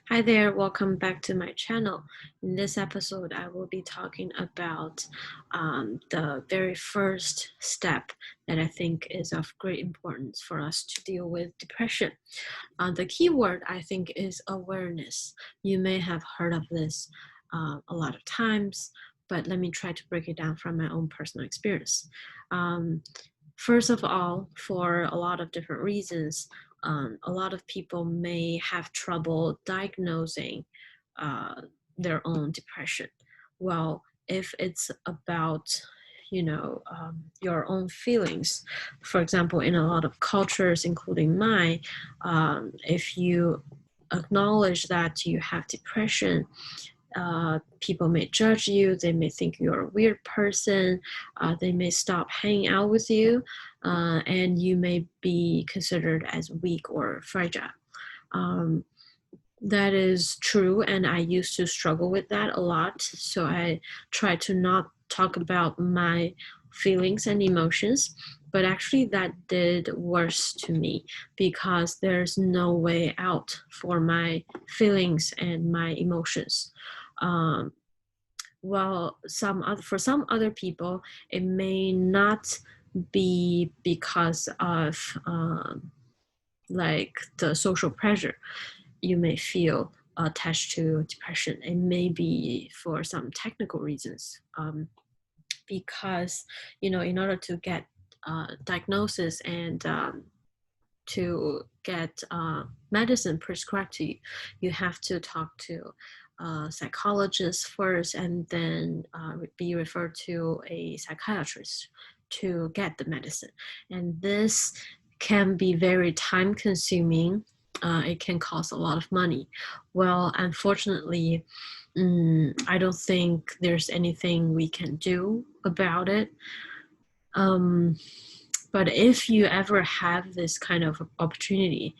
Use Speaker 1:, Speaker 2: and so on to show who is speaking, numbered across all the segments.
Speaker 1: Hi there, welcome back to my channel. In this episode, I will be talking about the very first step that I think is of great importance for us to deal with depression. The key word I think is awareness. You may have heard of this a lot of times, but let me try to break it down from my own personal experience. Um, First of all, for a lot of different reasons, a lot of people may have trouble diagnosing uh, their own depression. Well, if it's about your own feelings, for example, in a lot of cultures, including mine, if you acknowledge that you have depression, people may judge you, they may think you're a weird person, they may stop hanging out with you, and you may be considered as weak or fragile. Um, that is true, and I used to struggle with that a lot, so I try to not talk about my feelings and emotions, but actually that did worse to me because there's no way out for my feelings and my emotions. um, well, for some other people it may not be because of like the social pressure you may feel attached to depression. It may be for some technical reasons, because in order to get diagnosis and to get medicine prescribed to you, you have to talk to a psychologist first and then be referred to a psychiatrist to get the medicine. And this can be very time consuming. It can cost a lot of money. Well, unfortunately, I don't think there's anything we can do about it. Um, but if you ever have this kind of opportunity,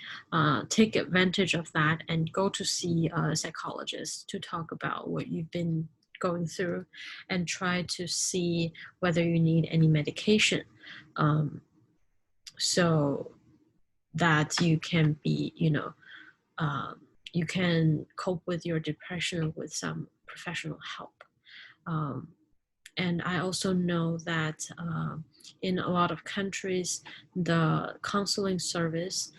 Speaker 1: take advantage of that and go to see a psychologist to talk about what you've been going through and try to see whether you need any medication, so that you can be, you can cope with your depression with some professional help. Um, and I also know that in a lot of countries, the counseling service,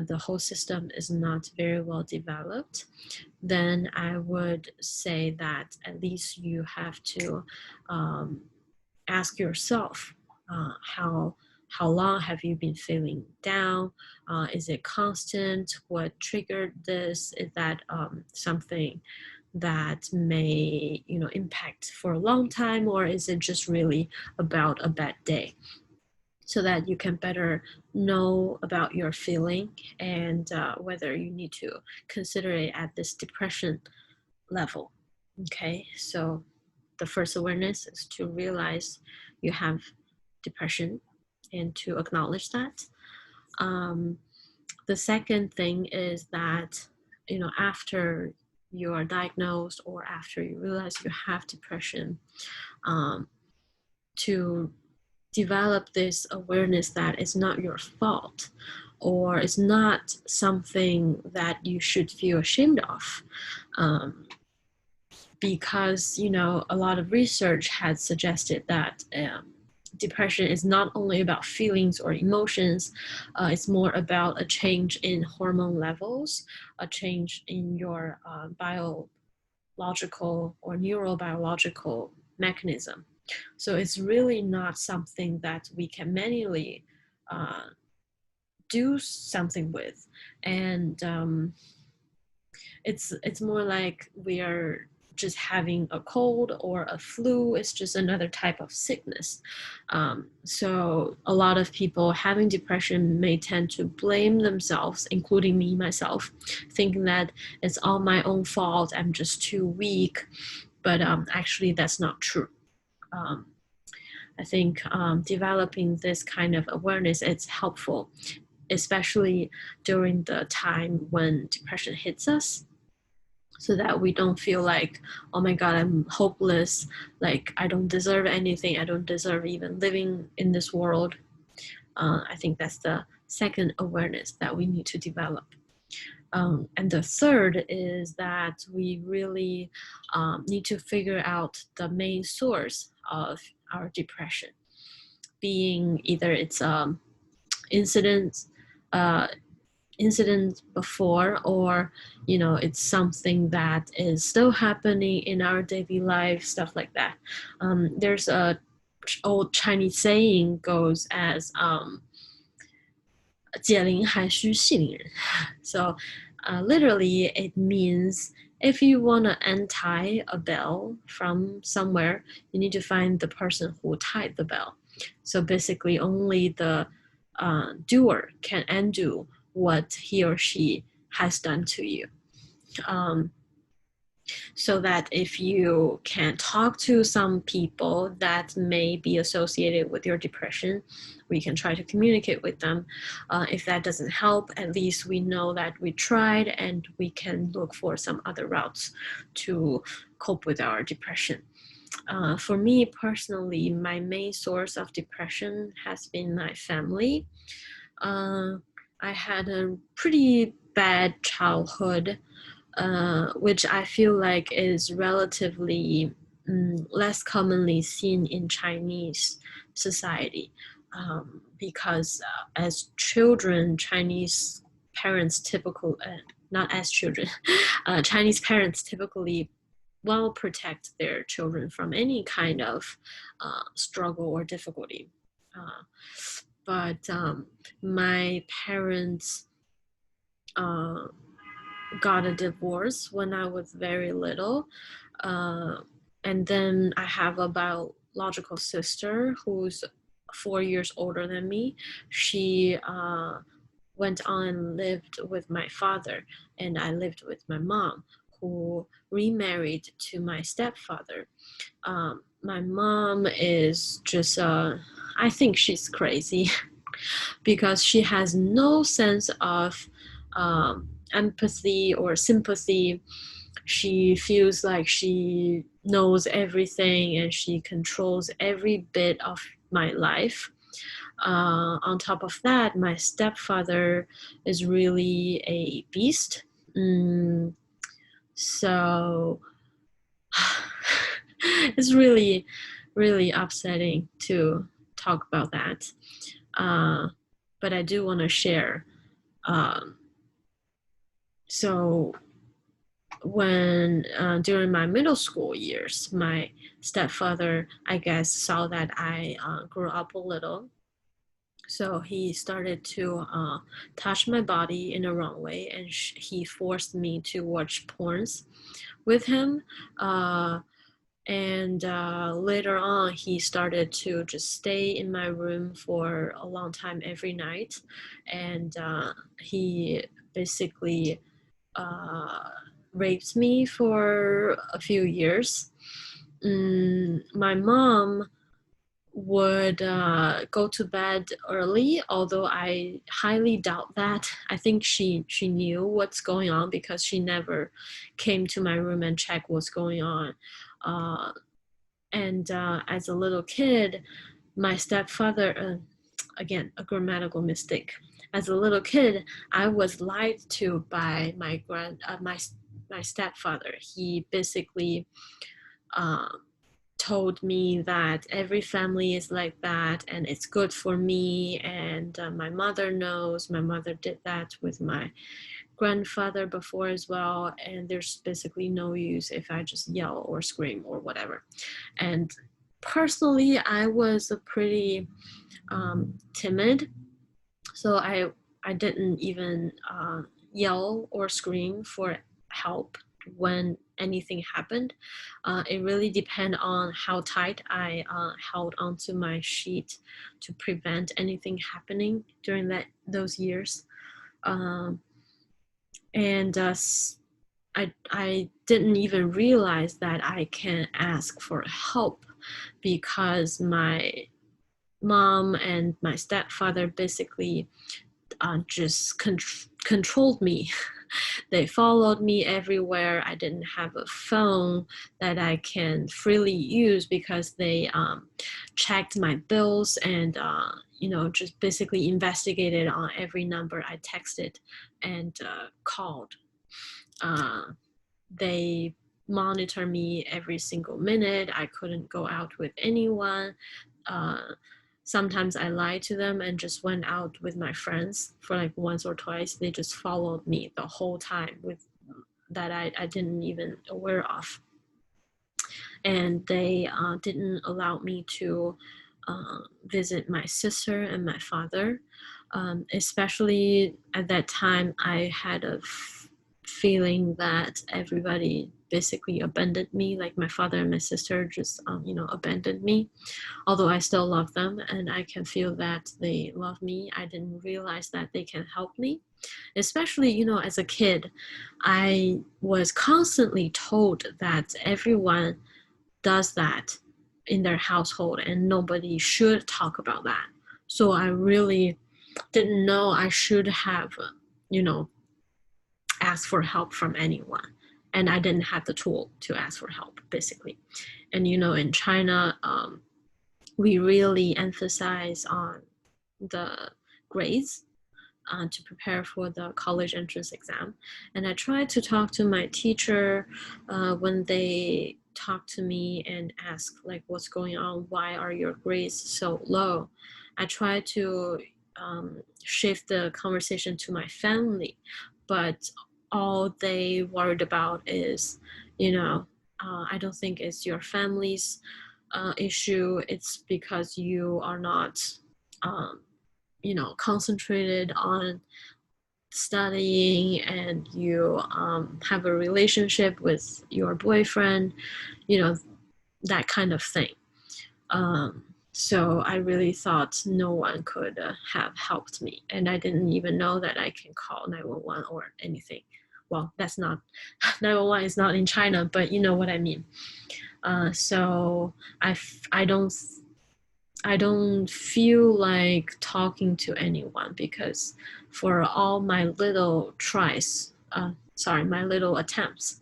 Speaker 1: the whole system is not very well developed. Then I would say that at least you have to um, ask yourself, how long have you been feeling down? Is it constant? What triggered this? Is that something that may impact for a long time, or is it just really about a bad day? So that you can better know about your feeling and whether you need to consider it at this depression level. Okay, so the first awareness is to realize you have depression and to acknowledge that. Um, the second thing is that, after you are diagnosed or after you realize you have depression, um, to develop this awareness that it's not your fault or it's not something that you should feel ashamed of. Because a lot of research has suggested that depression is not only about feelings or emotions, it's more about a change in hormone levels, a change in your biological or neurobiological mechanism. So it's really not something that we can manually do something with. And it's more like we are just having a cold or a flu. It's just another type of sickness. So a lot of people having depression may tend to blame themselves, including me myself, thinking that it's all my own fault, I'm just too weak. But actually that's not true. um, I think developing this kind of awareness is helpful, especially during the time when depression hits us, so that we don't feel like, oh my God, I'm hopeless, like I don't deserve anything, I don't deserve even living in this world. I think that's the second awareness that we need to develop. And the third is that we really need to figure out the main source of our depression, being either it's incidents uh, incident before, or it's something that is still happening in our daily life, stuff like that. There's a old Chinese saying goes as 解铃还须系铃人. So literally it means if you want to untie a bell from somewhere, you need to find the person who tied the bell. So basically only the doer can undo what he or she has done to you. So that if you can talk to some people that may be associated with your depression, we can try to communicate with them. If that doesn't help, at least we know that we tried, and we can look for some other routes to cope with our depression. For me personally, my main source of depression has been my family. I had a pretty bad childhood, which I feel like is relatively less commonly seen in Chinese society, because as children, Chinese parents typically, not as children, Chinese parents typically will protect their children from any kind of struggle or difficulty. But my parents got a divorce when I was very little. And then I have a biological sister who's 4 years older than me. She went on and lived with my father, and I lived with my mom, who remarried to my stepfather. My mom is just, I think she's crazy because she has no sense of empathy or sympathy. She feels like she knows everything and she controls every bit of my life. On top of that, my stepfather is really a beast. So it's really, really upsetting to talk about that. But I do want to share. So when during my middle school years, my stepfather, I guess, saw that I grew up a little. So he started to touch my body in a wrong way, and he forced me to watch porns with him. And later on, he started to just stay in my room for a long time every night. And he basically raped me for a few years. My mom would go to bed early, although I highly doubt that. I think she knew what's going on because she never came to my room and checked what's going on. And as a little kid, my stepfather, again, a grammatical mistake. As a little kid, I was lied to by my stepfather. He basically told me that every family is like that and it's good for me, and my mother knows. My mother did that with my grandfather before as well, and there's basically no use if I just yell or scream or whatever. And personally, I was a pretty timid, so I didn't even yell or scream for help when anything happened. It really depended on how tight I held onto my sheet to prevent anything happening during those years. And I didn't even realize that I can ask for help because my mom and my stepfather basically just controlled me. They followed me everywhere. I didn't have a phone that I can freely use because they checked my bills and just basically investigated on every number I texted and called. They monitor me every single minute. I couldn't go out with anyone. Sometimes I lied to them and just went out with my friends for like once or twice. They just followed me the whole time with that I didn't even aware of. And they didn't allow me to visit my sister and my father. Especially at that time, I had a feeling that everybody basically abandoned me, like my father and my sister just abandoned me, although I still love them and I can feel that they love me. I didn't realize that they can help me, especially as a kid. I was constantly told that everyone does that in their household and nobody should talk about that. So I really didn't know I should have ask for help from anyone, and I didn't have the tool to ask for help, basically. And in China, we really emphasize on the grades to prepare for the college entrance exam. And I tried to talk to my teacher when they talk to me and ask like, what's going on? Why are your grades so low? I tried to shift the conversation to my family, but all they worried about is, I don't think it's your family's issue. It's because you are not, concentrated on studying and you have a relationship with your boyfriend, that kind of thing. So I really thought no one could have helped me. And I didn't even know that I can call 911 or anything. Well, that's not, 911 is not in China, but you know what I mean. So I don't feel like talking to anyone, because for all my little my little attempts,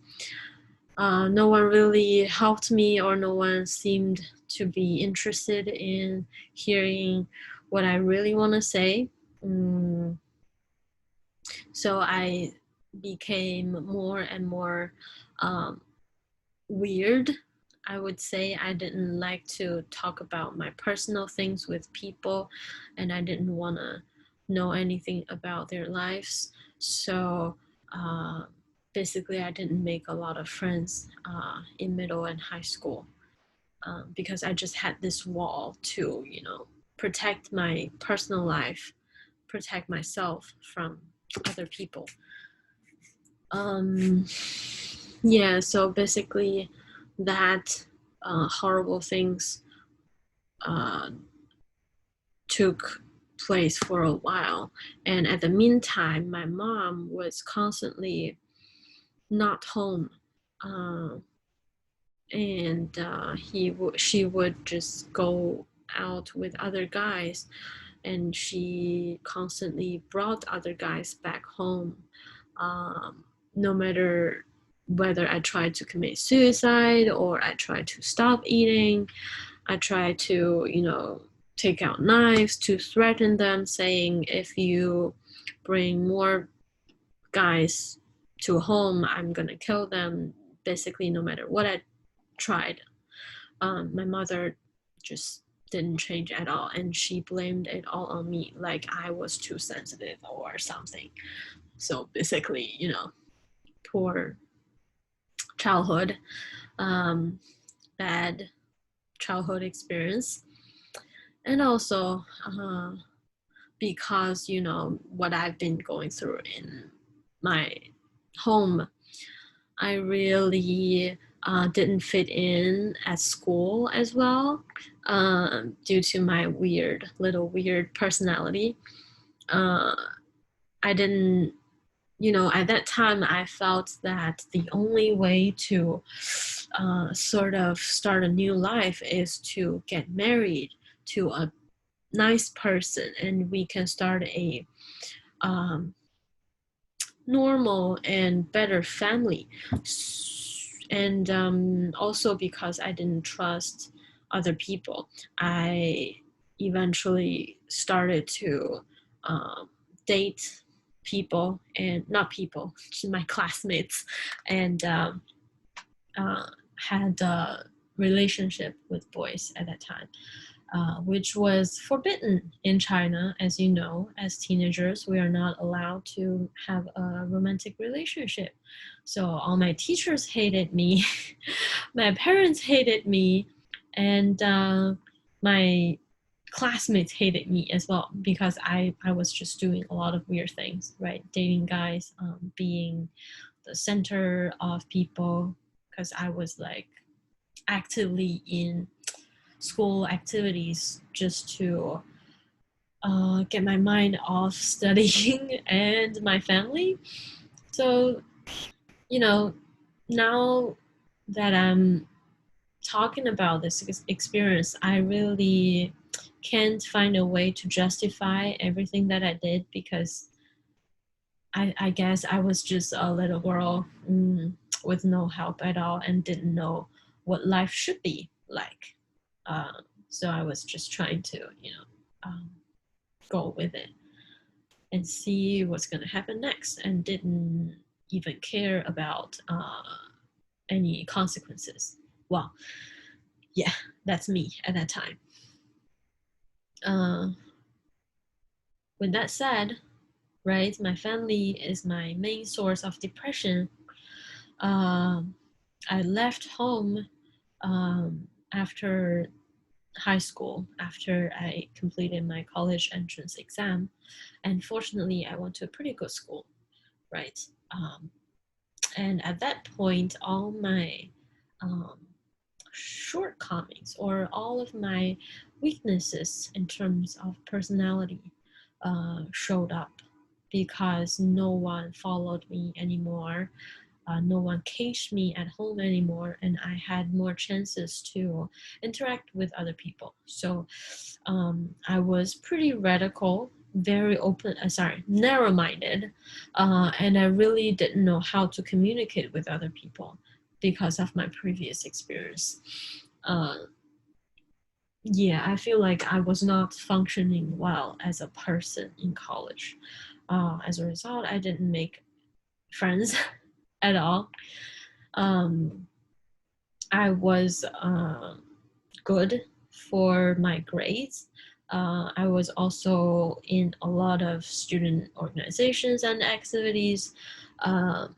Speaker 1: no one really helped me, or no one seemed to be interested in hearing what I really want to say. So I became more and more weird. I would say I didn't like to talk about my personal things with people, and I didn't want to know anything about their lives. So basically, I didn't make a lot of friends in middle and high school because I just had this wall to, protect my personal life, protect myself from other people. Yeah, so basically that horrible things took place for a while. And at the meantime, my mom was constantly not home. And she would just go out with other guys, and she constantly brought other guys back home. No matter whether I tried to commit suicide or I tried to stop eating, I tried to, take out knives to threaten them, saying, if you bring more guys to home, I'm gonna kill them. Basically, no matter what I tried. My mother just didn't change at all, and she blamed it all on me, like I was too sensitive or something. So basically, poor childhood, bad childhood experience. And also because what I've been going through in my home, I really didn't fit in at school as well, due to my little weird personality. I didn't, at that time I felt that the only way to sort of start a new life is to get married to a nice person, and we can start a normal and better family. And also because I didn't trust other people, I eventually started to date people, and not people, my classmates, and had a relationship with boys at that time, which was forbidden in China. As you know, as teenagers, we are not allowed to have a romantic relationship. So all my teachers hated me, my parents hated me, and my classmates hated me as well, because I was just doing a lot of weird things, right? Dating guys, being the center of people, because I was like actively in school activities just to get my mind off studying and my family. So, you know, now that I'm talking about this experience, I really can't find a way to justify everything that I did, because I guess I was just a little girl, with no help at all, and didn't know what life should be like. So I was just trying to, go with it and see what's going to happen next, and didn't even care about any consequences. Well, yeah, that's me at that time. Uh, with that said, right, my family is my main source of depression. I left home after high school, after I completed my college entrance exam, and fortunately, I went to a pretty good school, right? And at that point, all my um, shortcomings, or all of my weaknesses in terms of personality, showed up, because no one followed me anymore. No one caged me at home anymore, and I had more chances to interact with other people. So I was pretty radical, very open, narrow-minded, and I really didn't know how to communicate with other people because of my previous experience. Uh, yeah, I feel like I was not functioning well as a person in college. As a result, I didn't make friends at all. Um, I was good for my grades. I was also in a lot of student organizations and activities uh,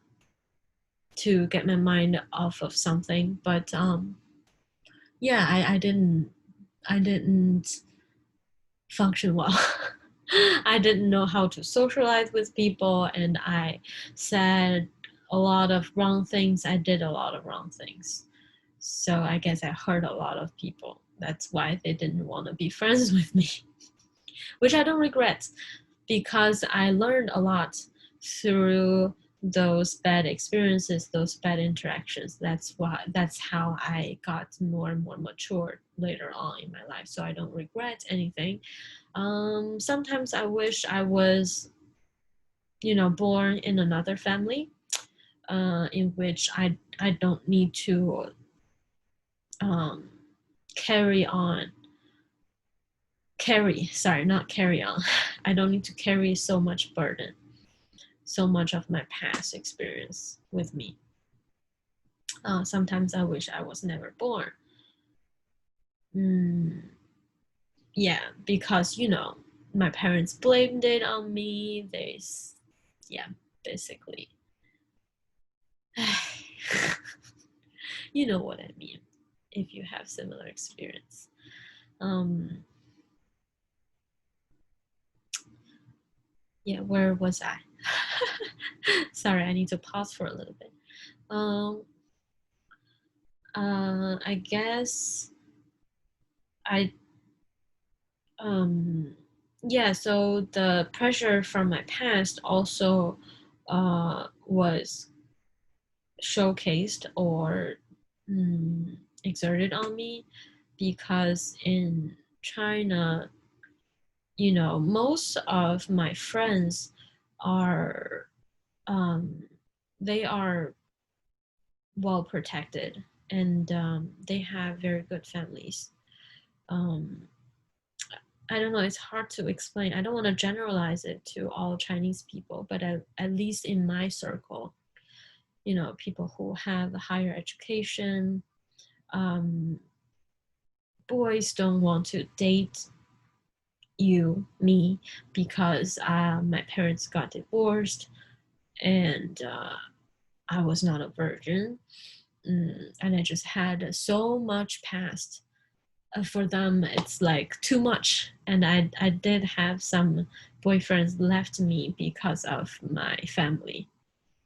Speaker 1: to get my mind off of something. But yeah, I didn't function well. I didn't know how to socialize with people, and I said a lot of wrong things. I did a lot of wrong things. So I guess I hurt a lot of people. That's why they didn't want to be friends with me, which I don't regret, because I learned a lot through those bad experiences, those bad interactions. That's how I got more and more mature later on in my life. So I don't regret anything. Sometimes I wish I was, born in another family, in which I don't need to um, carry on carry sorry not carry on I don't need to carry so much burden, so much of my past experience with me. Sometimes I wish I was never born. Yeah, because my parents blamed it on me. Yeah, basically. You know what I mean, if you have similar experience. um yeah, where was I? Sorry, I need to pause for a little bit. um I guess I yeah, so the pressure from my past also was showcased or exerted on me, because in China, most of my friends are um, they are well protected, and they have very good families. Um, I don't know, it's hard to explain. I don't want to generalize it to all Chinese people, but at least in my circle, you know, people who have a higher education, um, boys don't want to date me, because my parents got divorced, and I was not a virgin, and I just had so much past. For them, it's like too much, and I did have some boyfriends left me because of my family.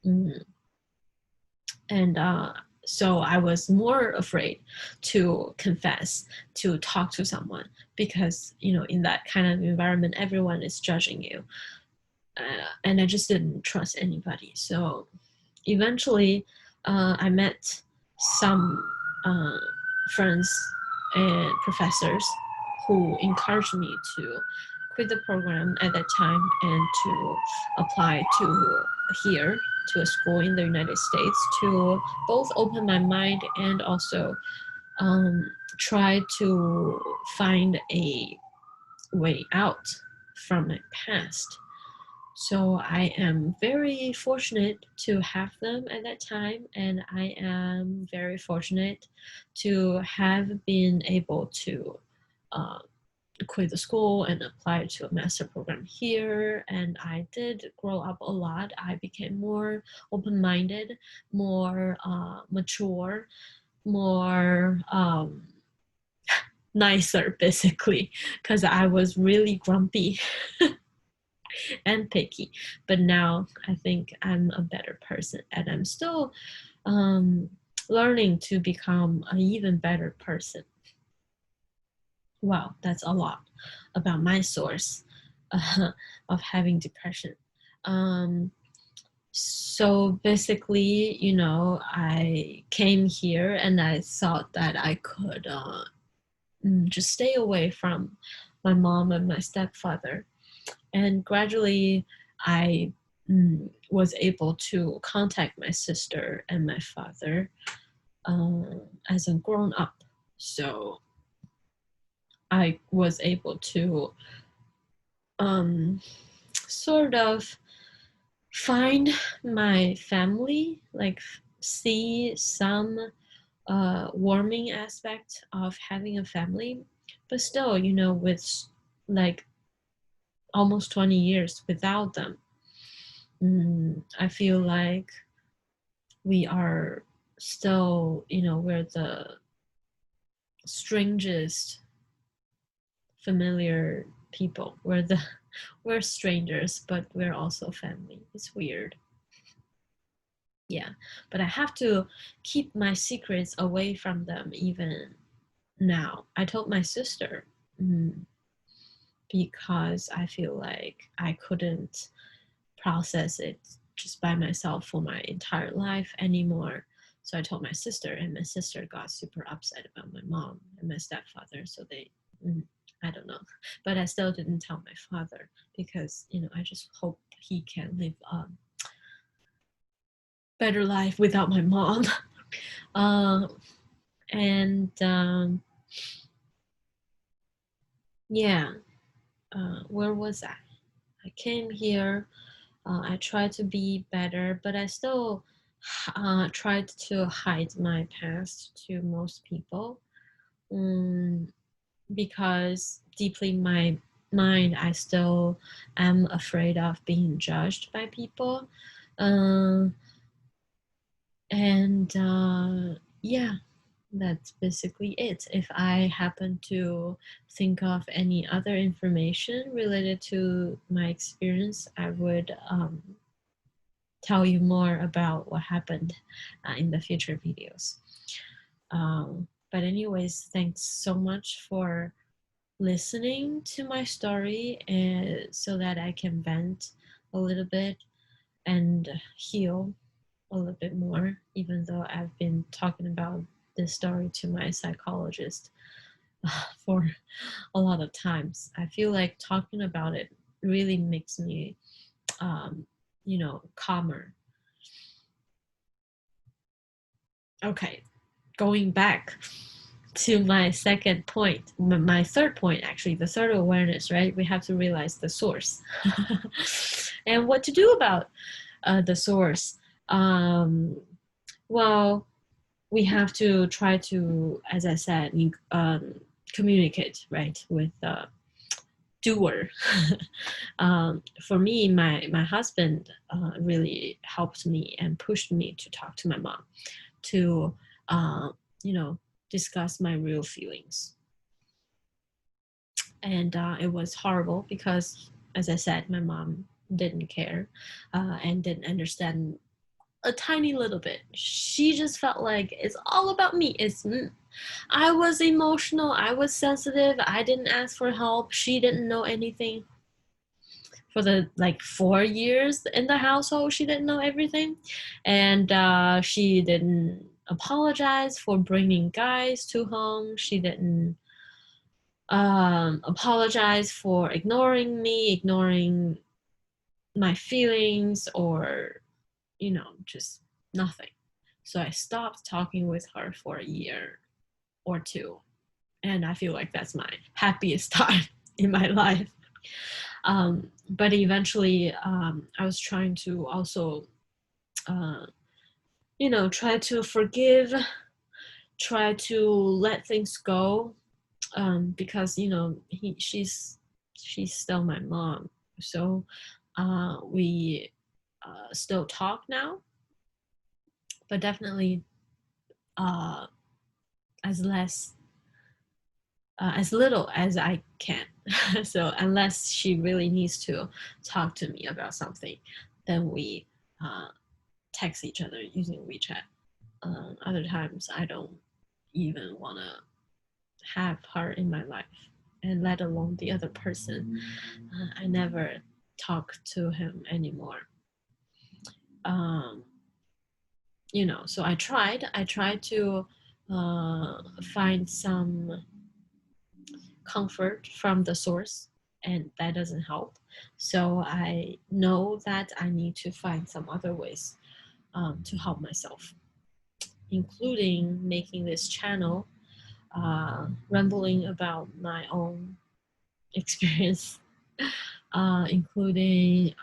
Speaker 1: Mm. And so I was more afraid to confess, to talk to someone, because, you know, in that kind of environment, everyone is judging you. And I just didn't trust anybody. So eventually, I met some uh, friends and professors who encouraged me to quit the program at that time and to apply to here, to a school in the United States, to both open my mind and also try to find a way out from my past. So I am very fortunate to have them at that time, and I am very fortunate to have been able to uh, quit the school and apply to a master program here. And I did grow up a lot. I became more open-minded, more mature, more nicer, basically, because I was really grumpy and picky. But now I think I'm a better person, and I'm still um, learning to become an even better person. Wow, that's a lot about my source of having depression. Um, so basically, you know, I came here and I thought that I could just stay away from my mom and my stepfather. And gradually, I was able to contact my sister and my father as a grown up. So I was able to sort of find my family, like see some warming aspect of having a family, but still, you know, with like almost 20 years without them, I feel like we are still, you know, we're the strangest familiar people. We're strangers, but we're also family. It's weird. Yeah, but I have to keep my secrets away from them even now. I told my sister, because I feel like I couldn't process it just by myself for my entire life anymore. So I told my sister, and my sister got super upset about my mom and my stepfather. So they, I don't know, but I still didn't tell my father, because, you know, I just hope he can live a better life without my mom. uh, and yeah, where was I? I came here. I tried to be better, but I still tried to hide my past to most people, because deeply in my mind, I still am afraid of being judged by people. Uh, and yeah, that's basically it. If I happen to think of any other information related to my experience, I would tell you more about what happened in the future videos. But anyways, thanks so much for listening to my story, and so that I can vent a little bit and heal a little bit more, even though I've been talking about this story to my psychologist for a lot of times. I feel like talking about it really makes me, you know, calmer. Okay, going back. to my second point, my third point, actually, the third awareness, right? We have to realize the source and what to do about the source. Well, we have to try to, as I said, communicate, right, with the doer. For me, my husband really helped me and pushed me to talk to my mom, to discuss my real feelings. And it was horrible because, as I said, my mom didn't care and didn't understand a tiny little bit. She just felt like it's all about me. I was emotional, I was sensitive, I didn't ask for help, she didn't know anything. For the 4 years in the household, she didn't know everything, and she didn't apologize for bringing guys to home. She didn't apologize for ignoring me, ignoring my feelings, or just nothing. So I stopped talking with her for a year or two, and I feel like that's my happiest time in my life. But eventually, I was trying to also, try to forgive, try to let things go, because she's still my mom. So we still talk now, but definitely as little as I can. So unless she really needs to talk to me about something, then we text each other using WeChat. Other times I don't even want to have her in my life, and let alone the other person. I never talk to him anymore. So I tried to find some comfort from the source, and that doesn't help. So I know that I need to find some other ways to help myself, including making this channel, rambling about my own experience, including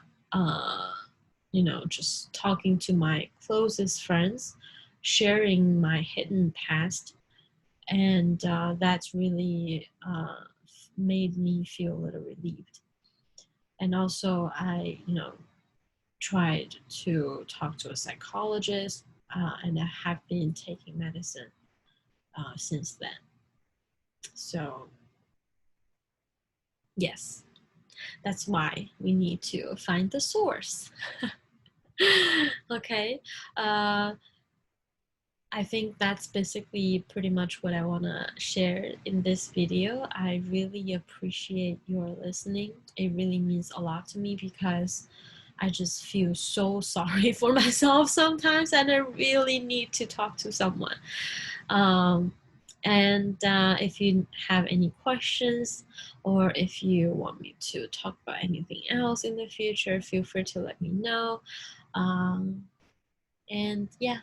Speaker 1: just talking to my closest friends, sharing my hidden past, and that's really made me feel a little relieved. And also I tried to talk to a psychologist, and I have been taking medicine since then. So yes, that's why we need to find the source. Okay. I think that's basically pretty much what I want to share in this video. I really appreciate your listening. It really means a lot to me because I just feel so sorry for myself sometimes, and I really need to talk to someone. And if you have any questions, or if you want me to talk about anything else in the future, feel free to let me know. And yeah,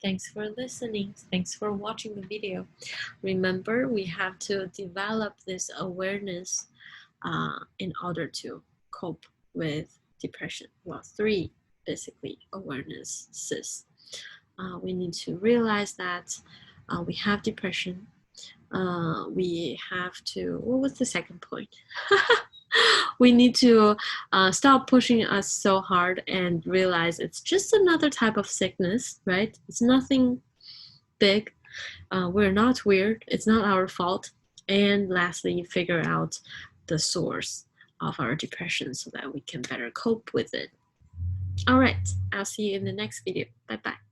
Speaker 1: thanks for listening. Thanks for watching the video. Remember, we have to develop this awareness in order to cope with depression. Well, 3 basically awarenesses. We need to realize that we have depression. We have to, what was the second point? We need to stop pushing us so hard and realize it's just another type of sickness, right? It's nothing big. We're not weird. It's not our fault. And lastly, figure out the source of our depression so that we can better cope with it. All right, I'll see you in the next video. Bye-bye.